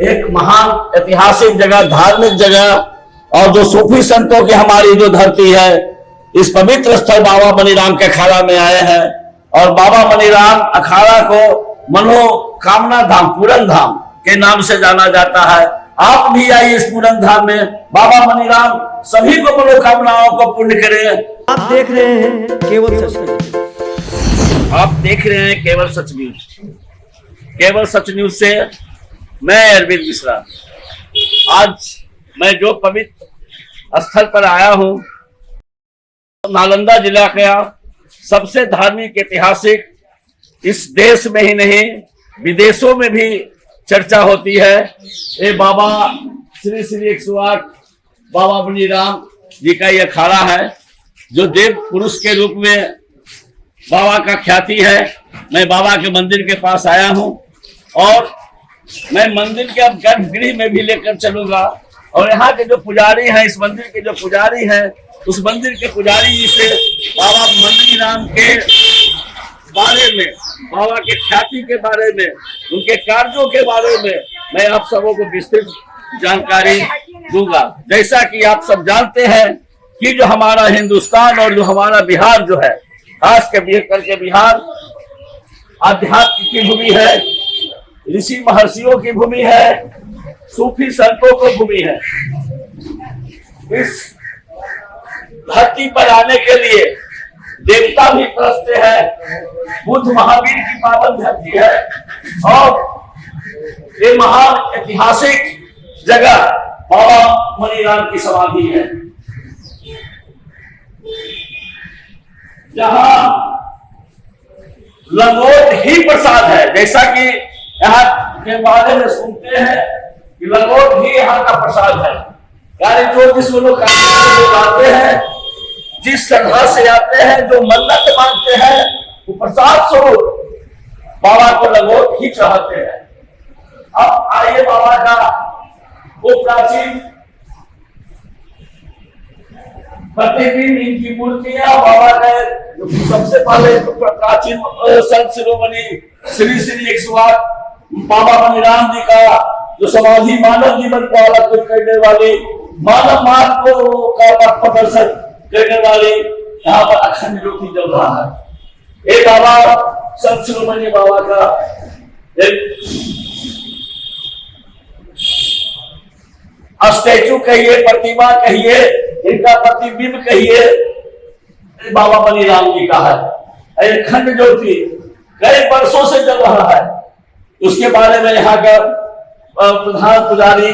एक महान ऐतिहासिक जगह, धार्मिक जगह, और जो सूफी संतों की हमारी जो धरती है, इस पवित्र स्थल बाबा मनीराम के अखाड़ा में आए हैं। और बाबा मनीराम अखाड़ा को मनोकामना धाम, पूरन धाम के नाम से जाना जाता है। आप भी आइए इस पूरन धाम में। बाबा मनीराम सभी को मनोकामनाओं को पूर्ण करें। आप देख रहे हैं केवल सच न्यूज। आप देख रहे हैं केवल सच न्यूज। केवल सच न्यूज से मैं अरविंद मिश्रा। आज मैं जो पवित्र स्थल पर आया हूं, नालंदा जिला का सबसे धार्मिक, ऐतिहासिक, इस देश में ही नहीं विदेशों में भी चर्चा होती है। ये बाबा श्री श्री 108 बाबा मनीराम जी का ये अखाड़ा है, जो देव पुरुष के रूप में बाबा का ख्याति है। मैं बाबा के मंदिर के पास आया हूं और मैं मंदिर के अब गर्भगृह में भी लेकर चलूंगा। और यहाँ के जो पुजारी हैं, इस मंदिर के जो पुजारी हैं, उस मंदिर के पुजारी जी से बाबा मनीराम के बारे में, बाबा के ख्याति के बारे में, उनके कार्यों के बारे में मैं आप सबों को विस्तृत जानकारी दूंगा। जैसा कि आप सब जानते हैं कि जो हमारा हिंदुस्तान और जो हमारा बिहार जो है, खास करके बिहार आध्यात्म की भूमि है, ऋषि महर्षियों की भूमि है, सूफी संतों की भूमि है। इस धरती पर आने के लिए देवता भी तरसते हैं। बुद्ध महावीर की पावन धरती है और ये महान ऐतिहासिक जगह बाबा मनीराम की समाधि है, जहां लंगोट ही प्रसाद है। जैसा कि यहाँ के बारे में सुनते हैं कि लंगोट ही यहाँ का प्रसाद है। यानी जो जिस लोग आते हैं, जिस श्रद्धा से आते हैं, जो मन्नत मांगते हैं, वो प्रसाद स्वरूप बाबा को लंगोट ही चढ़ाते हैं। अब आइए बाबा का वो प्राचीन प्रतिबिंब, इनकी मूर्तियां, बाबा का सबसे पहले प्राचीन संत शिरोमणि श्री श्री 108 बाबा मनीराम जी का जो समाधि मानव जीवन को अलग करने वाली, मानव मार्ग को का प्रदर्शन करने वाली, यहाँ पर अखंड ज्योति जल रहा है। एक बाबा संत शिरोमणि बाबा का एक स्टैचू कहिए, प्रतिमा कहिए, इनका प्रतिबिंब कहिए, बाबा मनीराम जी का है। अखंड ज्योति कई वर्षों से चल रहा है। उसके बारे में यहाँ का प्रधान पुजारी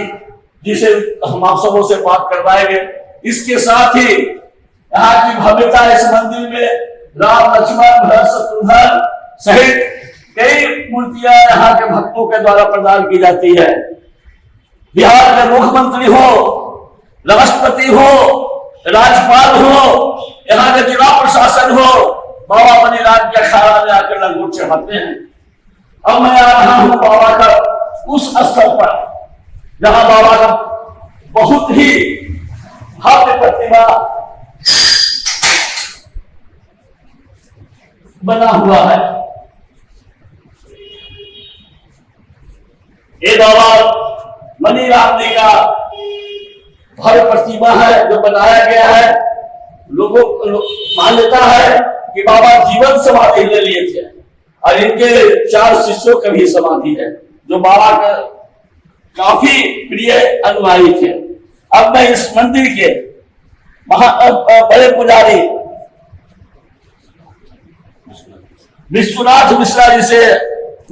जिसे हम आप सबों से बात करवाएंगे। इसके साथ ही यहाँ की भव्यता, इस मंदिर में राम, लक्ष्मण, भरत, शत्रुघ्न सहित कई मूर्तियां यहाँ के भक्तों के द्वारा प्रदान की जाती है। बिहार के मुख्यमंत्री हो, राष्ट्रपति हो, राज्यपाल हो, यहाँ के जिला प्रशासन हो, बाबा मनीराम के अखाड़ा में आकर लंगोट चढ़ाते हैं। अब मैं आ रहा हूं बाबा का उस स्थल पर जहां बाबा का बहुत ही भव्य प्रतिमा बना हुआ है। ये बाबा मनीराम जी का भव्य प्रतिमा है जो बनाया गया है। लोगों मान्यता है कि बाबा जीवन समाधि ले लिए थे और इनके 4 शिष्यों का भी समाधि है, जो बाबा का काफी प्रिय अनुयायी थे। अब मैं इस मंदिर के बड़े पुजारी विश्वनाथ मिश्रा जी से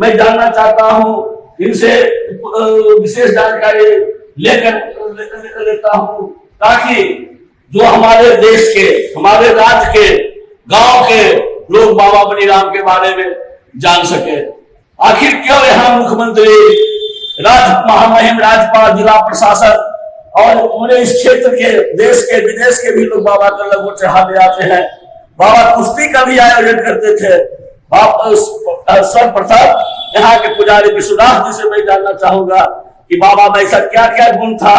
मैं जानना चाहता हूं, इनसे विशेष जानकारी लेता हूं, ताकि जो हमारे देश के, हमारे राज्य के, गांव के लोग बाबा मनीराम के बारे में जान सके। आखिर क्यों यहाँ मुख्यमंत्री, महामहिम राज्यपाल, जिला प्रशासन और पूरे इस क्षेत्र के, देश के, विदेश के भी लोग बाबा का लंगोट चढ़ाने आते हैं। बाबा कुश्ती का भी आयोजन करते थे। सर्वप्रथम यहाँ के पुजारी विश्वनाथ जी से मैं जानना चाहूंगा कि बाबा में ऐसा क्या क्या गुण था,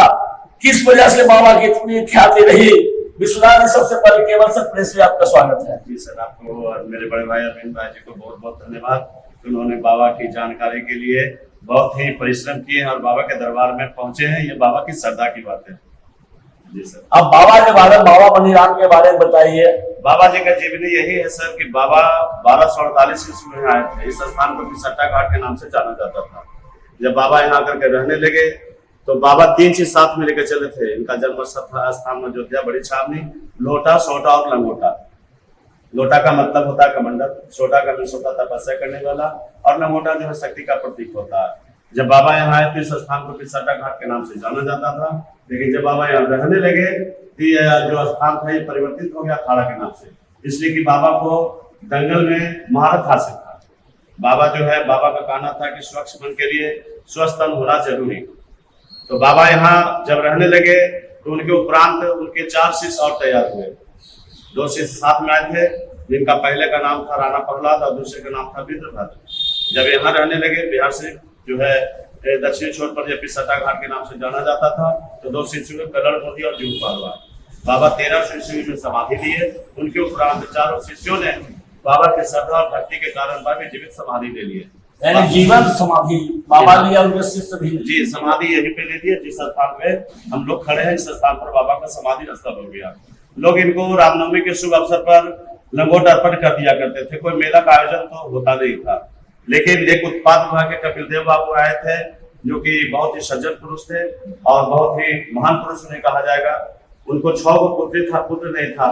किस वजह से बाबा की इतनी ख्याति रही। विश्वनाथ जी, सबसे पहले केवल सर प्रेस में आपका स्वागत है। जी सर, आपको और मेरे बड़े भाई अरविंद भाई जी को बहुत बहुत धन्यवाद। उन्होंने बाबा की जानकारी के लिए बहुत ही परिश्रम किए हैं और बाबा के दरबार में पहुंचे हैं। ये बाबा की श्रद्धा की बात है। जी सर। अब बाबा के बारे में, बाबा मनीराम के बारे में बताइए। बाबा जी का जीवनी यही है सर कि बाबा 1248 ईस्वी में आए थे। इस स्थान को पिसट्टा घाट के नाम से जाना जाता था। जब बाबा यहाँ आकर के रहने लगे तो बाबा 3 चीज साथ में लेकर चले थे। इनका जन्म स्थान अयोध्या बड़ी छावनी, लोटा, सोटा और लंगोटा। लोटा का मतलब होता है कमंडल, सोटा का मीन्स होता था तपस्या करने वाला, और लंगोटा जो है शक्ति का प्रतीक होता है। जब बाबा यहाँ आए तो इस स्थान को पिसट्टा घाट के नाम से जाना जाता था, लेकिन जब बाबा यहाँ रहने लगे तो ये जो स्थान था ये परिवर्तित हो गया अखाड़ा के नाम से, इसलिए कि बाबा को दंगल में महारत हासिल था। बाबा जो है, बाबा का कहना था कि स्वच्छ मन के लिए स्वस्थ तन होना जरूरी। तो बाबा यहाँ जब रहने लगे तो उनके उपरांत उनके 4 शिष्य और तैयार हुए। 2 शिष्य साथ में आए थे, जिनका पहले का नाम था राणा प्रहलाद और दूसरे का नाम था विद्रभद्र। जब यहाँ रहने लगे, बिहार से जो है दक्षिणी छोर पर जब पिसट्टा घाट के नाम से जाना जाता था, तो 2 शिष्यों को कलर मोदी और जूह पहलवान। बाबा 13 शिष्यों में समाधि लिए। उनके उपरांत 4 शिष्यों ने बाबा की श्रद्धा और भक्ति के कारण बाबा जीवित समाधि ले लिए। यानी जीवन समाधि बाबा लिया, उनके शिष्य भी। जी, समाधि यहीं पे ले लिए। जिस स्थान पे हम लोग खड़े हैं, इस स्थान पर बाबा का समाधि स्थल हो गया। लोग इनको रामनवमी के शुभ अवसर पर लंगोट अर्पण कर दिया करते थे। कोई मेला का आयोजन तो होता नहीं था, लेकिन एक उत्पाद विभाग के कपिल देव बाबू आए थे, जो कि बहुत ही सज्जन पुरुष थे और बहुत ही महान पुरुष उन्हें कहा जाएगा। उनको 6 गो पुत्र था, पुत्र नहीं था,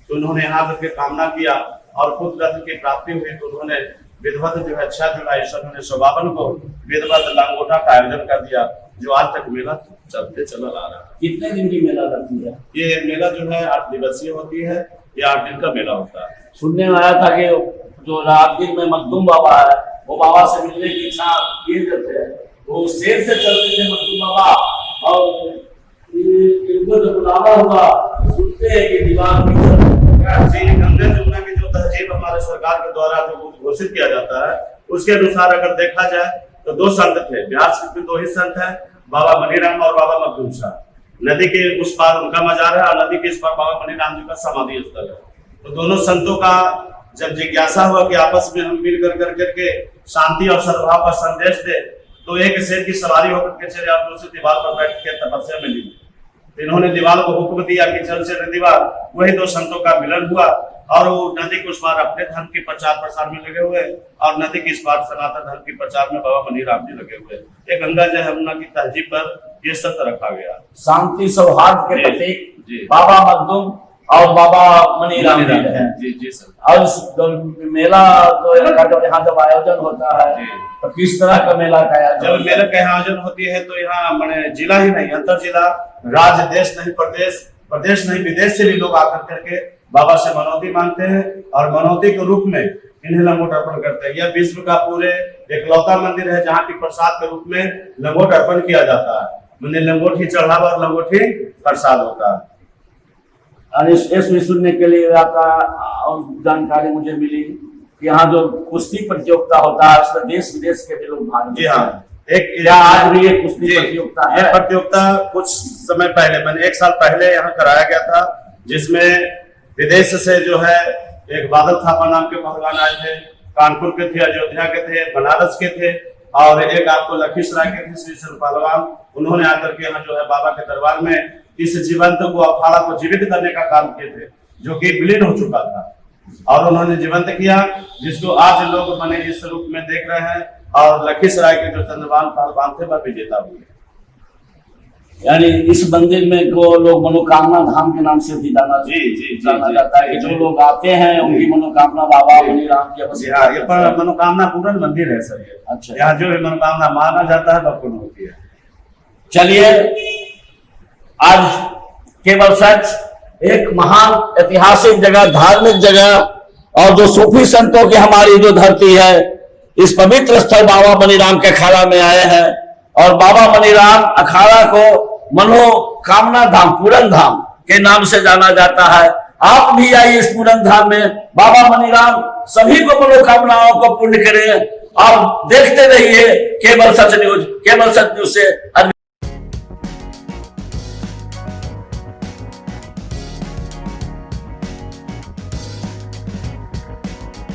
तो उन्होंने यहाँ करके कामना किया और पुत्र रत्न की प्राप्ति हुई। तो उन्होंने विधवत जो है 6 जुलाई 1952 को विधवत लंगोटा का आयोजन कर दिया, जो आज तक मेला चलते चला आ रहा है। कितने दिन की मेला लगती है? ये मेला जो है 8 दिवसीय होती है, ये 8 दिन का मेला होता है। सुनने में आया था कि जो राजगीर में मखदूम बाबा है, वो बाबा से मिलने की इच्छा किए थे, वो शेर से चलते थे मखदूम बाबा, और इनको जब बुलावा हुआ सुनते हैं कि दीवार गंगा जमुना की जो तहजीब हमारे सरकार के द्वारा जो घोषित किया जाता है, उसके अनुसार अगर देखा जाए तो 2 संत थे। बिहार में 2 ही संत हैं, बाबा मनीराम और बाबा मखदूम शाह। नदी के उस पार उनका मजार है और नदी के इस पार बाबा मनीराम जी का समाधि स्थल है। तो दोनों संतों का जब जिज्ञासा हुआ कि आपस में हम मिल कर करके शांति और सद्भाव का संदेश दे, तो एक शेर की सवारी होकर के चले और दूसरी दीवार पर बैठ के तपस्या में ली। तो इन्होंने दीवार को हुक्म दिया कि चल से दीवार। वही 2 संतों का मिलन हुआ और वो नदी के उस पार अपने धर्म के प्रचार प्रसार में लगे हुए और नदी के इस पार सनातन धर्म के प्रचार में बाबा मनीराम जी लगे हुए। ये गंगा जमुना की तहजीब पर ये सत्य रखा गया। शांति सौहार्द के प्रतीक बाबा मखदूम और बाबा मनीराम जी हैं। जी सर। और इस मेला तो यहाँ जब आयोजन होता है तो किस तरह का मेला का आयोजन? जब मेला का आयोजन होती है तो यहाँ मैंने जिला ही नहीं, अंतर जिला, राज्य, देश नहीं प्रदेश नहीं विदेश से भी लोग आकर करके बाबा से मनौती मांगते हैं और मनौती के रूप में इन्हें लंगोट अर्पण करते हैं। यह विश्व का पूरे एकलौता मंदिर है जहाँ की प्रसाद के रूप में लंगोट अर्पण किया जाता है। मैंने लंगोट ही चढ़ावा और लंगोट ही प्रसाद होता है। इसमें सुनने के लिए और जानकारी मुझे मिली कि यहाँ जो कुश्ती प्रतियोगिता होता है उसमें देश विदेश के भी लोग भाग लेते हैं। जी हाँ, आज भी एक कुश्ती प्रतियोगिता है। प्रतियोगिता कुछ समय पहले, मैंने 1 साल पहले यहाँ कराया गया था, जिसमें विदेश से जो है एक बादल थापा नाम के पहलवान आए थे, कानपुर के थे, अयोध्या के थे, बनारस के थे और एक आपको लखीसराय के थे श्री पहलवान। उन्होंने आकर के यहाँ जो है बाबा के दरबार में इस जीवंत को, अखाड़ा को जीवित करने का काम किए थे, जो कि विलीन हो चुका था और उन्होंने जीवंत किया, जिसको आज लोग मैंने इस रूप में देख रहे हैं। और लखीसराय के जो चंद्रभान पहलवान थे वह विजेता हुए। यानी इस मंदिर में को लोग मनोकामना धाम के नाम से भी जाना जाता है कि जो लोग आते हैं उनकी मनोकामना बाबा मनीराम की ये मनोकामना पूर्ण मंदिर है सर। ये अच्छा, यहाँ जो भी मनोकामना माना जाता है वह पूर्ण होती है। चलिए, आज केवल सच एक महान ऐतिहासिक जगह, धार्मिक जगह और जो सूफी संतों की हमारी जो धरती है, इस पवित्र स्थल बाबा मनीराम के अखाड़ा में आए हैं और बाबा मनीराम अखाड़ा को मनोकामना धाम, पूरन धाम के नाम से जाना जाता है। आप भी आइए इस पूरन धाम में, बाबा मनीराम सभी को मनोकामनाओं को पूर्ण करें और देखते रहिए केवल सच न्यूज से।